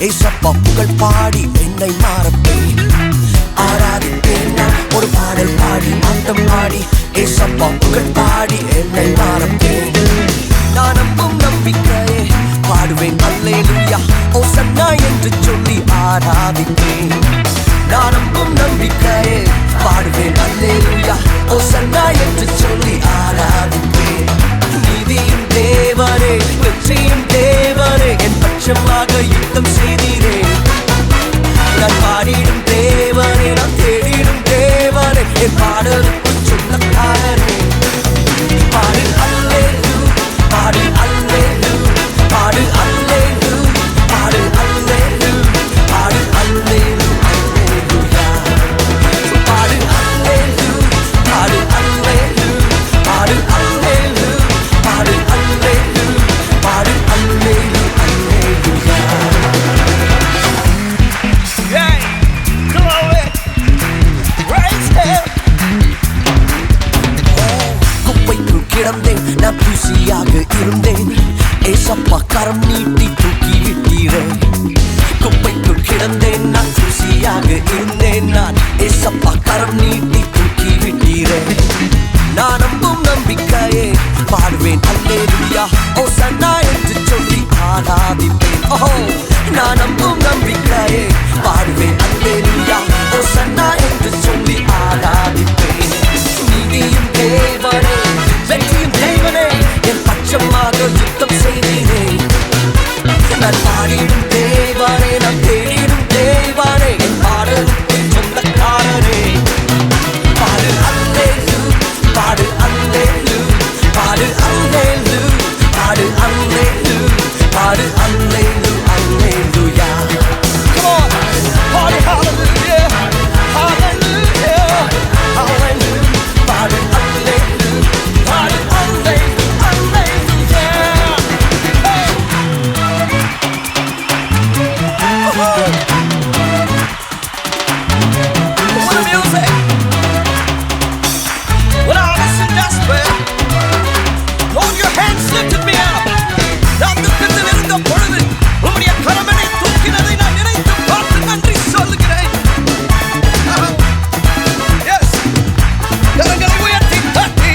ஏசப்பா புகழ் பாடி என்னை மறப்பேன். ஆராதிப்பேன் நான் ஒரு பாடல் பாடி ஆட்டம் ஆடி ஏசப்பா புகழ் பாடி என்னை மறப்பேன். நான் நம்பும் நம்பிக்கையே பாடுவேன் அல்லேலூயா ஓசன்னா என்று சொல்லி ஆராதிப்பேன். நான் நம்பும் நம்பிக்கையே பாடுவேன் அல்லேலூயா ஓசன்னா என்று சொல்லி ஆராதிப்பேன். நீதியும் தேவனே வெற்றியும் தேவனே என் பட்சமாக யுத்தம் செய்தீரே. நான் பாடிடும் தேவனே நான் தேடிடும் தேவனே என் பாடலுக்கு சொந்தக்காரனே. பாடு அல்லேலூயா பாடு அல்லேலூயா பாடு அல்லேலூயா பாடு அல்லேலூயா பாடு அல்லேலூயா பாடு அல்லேலூயா பாடு அல்லேலூயா பாடு அல்லேலூயா பாடு அல்லேலூயா பாடு அல்லேலூயா. Hey, glory, praise Him. குப்பைக்குள் கிடந்தேன் நான் தூசியாக இருந்தேன். ஏசப்பா கரம் நீட்டி தூக்கி விட்டீரே. குப்பைக்குள் கிடந்தேன் நான் தூசியாக இருந்தேன். நான் ஏசப்பா கரம் நீட்டி தூக்கி விட்டீரே. நான் நம்பும் நம்பிக்கையே பாடுவேன் அல்லேலூயா ஓசன்னா என்று சொல்லி ஆராதிப்பேன். ஓஹோ நான் நம்பும் நம்பிக்கையே பாடுவேன் அல்லேலூயா ஓசன்னா என்று சொல்லி ஆராதிப்பேன். நீதியும் தேவனே வெற்றியும் தேவனே என் பட்சமாக யுத்தம் செய்தீரே. நான் பாடிடும் தேவனே நான் தேடிடும் தேவனே என் பாடலுக்கு சொந்தக்காரனே. பாடு அல்லேலூயா பாடு அல்லேலூயா பாடு அல்லேலூயா பாடு அல்லேலூயா பாடு அல்லேலூயா அல்லேலூயா. Come on, party, hallelujah, hallelujah, hallelujah. பாடு அல்லேலூயா Party, hallelujah, hallelujah. Hey. What a music. When I listen desperate, hold your hands lifted me up. நான் துக்கத்தில் இருந்த பொழுது உம்முடைய கரமனை தூக்கினதை நான் நினைத்து பார்த்து நன்றி சொல்லுகிறேன். Yes. கரங்களை உயர்த்தி தட்டி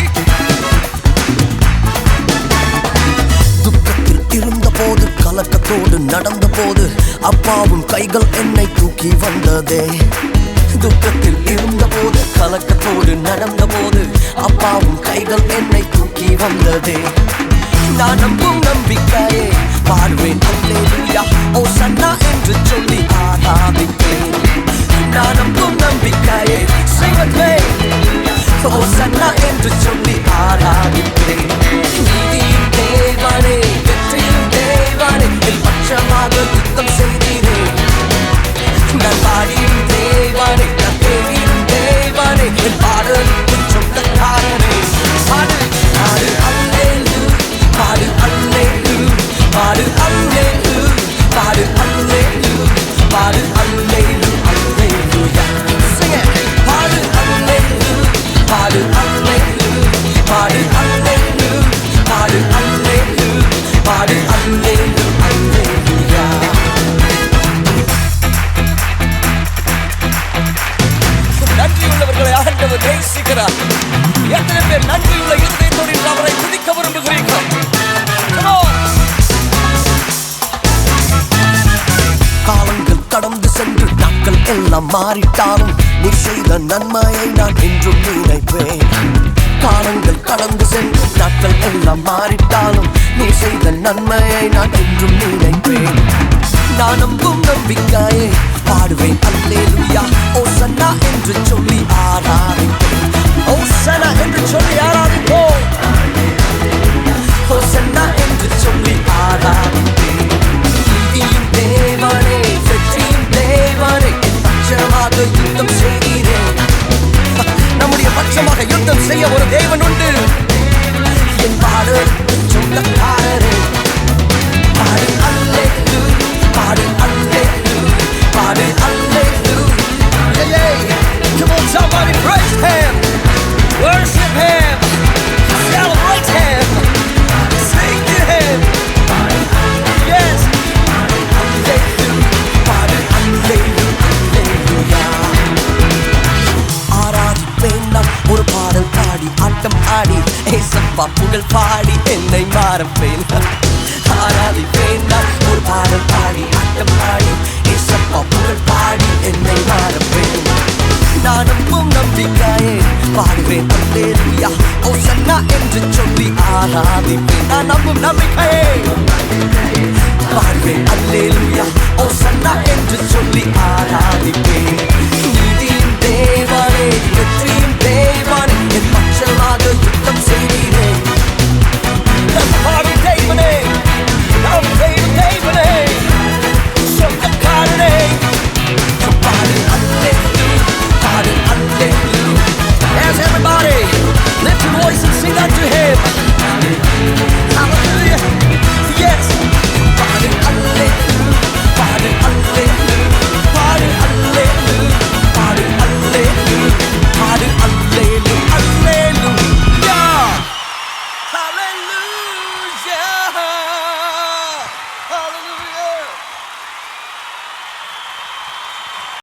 துக்கத்தில் இருந்த போது கலக்கத்தோடு நடந்த போது அப்பாவும் கைகள் என்னை தூக்கி வந்ததே. துக்கத்தில் இருந்த போது கலக்கத்தோடு நடந்த போது அப்பாவும் கைகள் என்னை தூக்கி வந்ததே. நான் நம்பும் நம்பிக்கையே பாடுவேன் அல்லேலூயா ஓசன்னா என்று சொல்லி ஆராதிப்பேன். நான் நம்பும் நம்பிக்கையே செய்வதே ஓசன்னா என்று சொல்லி ஆராதிப்பேன். நீதியும் தேவனே வெற்றியும் தேவனே என் பட்சமாக யுத்தம் செய்தீரே. நான் பாடியும் தேவனே நான் தேடியும் தேவனே என் பாடலுக்கு சொந்தக்காரனே. பாடு பாடு அல்லேலூயா பாடு அல்லேலூயா பாடு அல்லேலூயா பாடு அல்லேலூயா பாடு அல்லேலூயா அல்லேலூயா. Sing it. பாடு அல்லேலூயா பாடு அல்லேலூயா பாடு அல்லேலூயா பாடு அல்லேலூயா பாடு அல்லேலூயா அல்லேலூயா. நன்றியுள்ளவர்களை ஆண்டவர் நேசிக்கிறார். எத்தனை பேர் நன்றியுள்ள இருதயத்தோடு அவரை துதிக்க விரும்புகிறீர்கள்? Come on. காலங்கள் கடந்து சென்று நாட்கள் எல்லாம் மாறிட்டாலும் நீ செய்த நன்மையை நான் என்றும் நினைப்பேன். காலங்கள் கடந்து சென்று நாட்கள் எல்லாம் மாறிட்டாலும் நீ செய்த நன்மையை நான் என்றும் நினைப்பேன். நான் நம்பும் நம்பிக்கையே பாடுவேன் அல்லேலூயா ஓசன்னா என்று சொல்லி ஆராதிப்பேன். ஓசன்னா என்று சொல்லி ஆராதிப்போம். ஓசன்னா என்று சொல்லி ஆராதிப்பேன். நீதியும் தேவனே வெற்றியும் தேவனே என் பட்சமாக யுத்தம் செய்தீரே. நம்முடைய பட்சமாக யுத்தம் செய்ய ஒரு தேவன் உண்டு. என் பாடலுக்கு சொந்தக்காரரே. பாடு அல்லேலூயா பாடு அல்லேலூயா பாடு அல்லேலூயா. Come on, ஏசப்பா புகழ் பாடி என்னை மாறப்பேன் ஆராதிப்பேன் நான் ஒரு பாடல் பாடி ஆட்டம் பாடி ஏசப்பா புகழ் பாடி என்னை மாறப்பேன் நான் நம்பும் நம்பிக்கையே பாடுவேன் அல்லேலூயா ஓசன்னா என்று சொல்லி ஆராதிப்பேன் நான் நம்பும் நம்பிக்கையே பாடுவேன் அல்லேலூயா ஓசன்னா என்று சொல்லி